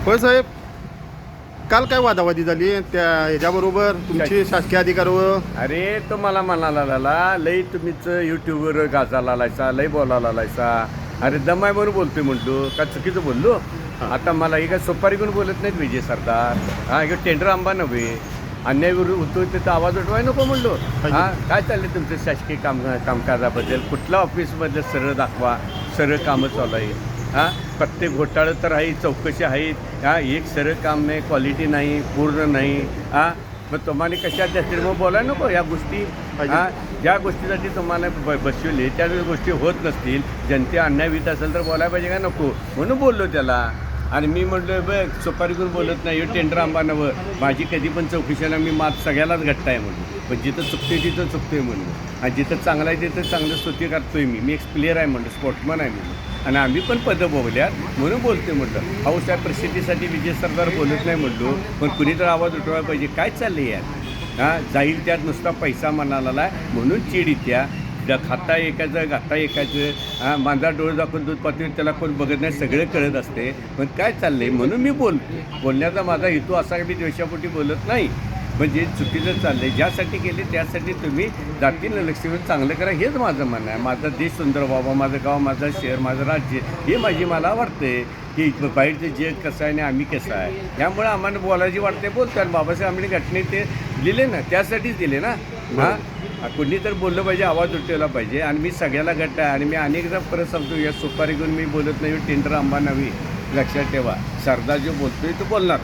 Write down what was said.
होय साहेब, काल काय वादावादी झाली त्या ह्याच्याबरोबर तुमची शासकीय अधिकाऱ्यावर? अरे तो मला म्हणाला लाला लई तुम्हीच यूट्यूबवर गाजाला लायचा, लई बोलायला लायचा. अरे दमाय म्हणून बोलतोय म्हणतो का चुकीचं बोललो. आता मला हे काय सुपारी घेऊन बोलत नाहीत विजय सरदार. हा हे टेंडर आंबा नव्हे. अन्याय विरुद्ध होतोय त्याचा आवाज उठवाय नको म्हणलो. हा काय चाललंय तुमचं शासकीय कामकाजाबद्दल? कुठल्या ऑफिसमधलं सरळ दाखवा, सरळ कामं चालू आहे. हां प्रत्येक घोटाळं तर आहे, चौकशी आहेत. हा एक सरळ काम नाही, क्वालिटी नाही, पूर्ण नाही. हां मग तुम्हाला कशात जास्तीत मग बोलायला नको या गोष्टी. हां ज्या गोष्टीसाठी तुम्हाला बसवले त्या गोष्टी होत नसतील, जनते अन्याय होत असेल तर बोलायला पाहिजे का नको म्हणून बोललो त्याला. आणि मी म्हटलं बघ सुपारी करून बोलत नाही, हे टेंडर आंबा नवं. माझी कधी पण चौकशीला मी सगळ्यालाच घट्ट आहे म्हणून. पण जिथं चुकते तिथं चुकतोय म्हणून. आणि जिथं चांगलं आहे तिथं चांगलं स्तुती करतोय मी एक प्लेअर आहे म्हणलं, स्पोर्ट्समन आहे म्हणून. आणि आम्ही पण पदं भोगल्यात म्हणून बोलतोय म्हटलं. अहो त्या प्रसिद्धीसाठी विजय सरदार बोलत नाही म्हणलो, पण कुणी तर आवाज उठवायला पाहिजे. काय चाललं यात? हां जाईल त्यात नुसता पैसा म्हणाला म्हणून चिड येत्या. खाता एकाचं घाता एकाचं. हां माझा डोळे दाखवून दूध पातळी त्याला कोण बघत नाही, सगळं कळत असते. पण काय चाललं आहे म्हणून मी बोलतो. बोलण्याचा माझा हेतू असा की मी द्वेषापोटी बोलत नाही. म्हणजे चुकीचं चाललं आहे ज्यासाठी केले त्यासाठी तुम्ही जातीनं लक्ष देऊन चांगलं करा हेच माझं म्हणणं आहे. माझा देश सुंदर व्हावा, माझं गाव, माझं शहर, माझं राज्य हे मला वाटते की बाहेरचं जग कसं आहे आणि आम्ही कसं आहे. त्यामुळे आम्हाला बोलायची वाटते बोलतो. आणि बाबासाहेब आंबेडकर घटनेत ते दिले ना, त्यासाठीच दिले ना. हां कुणी तर बोललं पाहिजे, आवाज उठवला पाहिजे. आणि मी सगळ्याला घट्ट आहे. आणि मी अनेकदा परत सांगतो या सुपारी घेऊन मी बोलत नाही, टेंडर आंबा नव्हे. लक्षात ठेवा, सरदार जो बोलतोय तो बोलणार.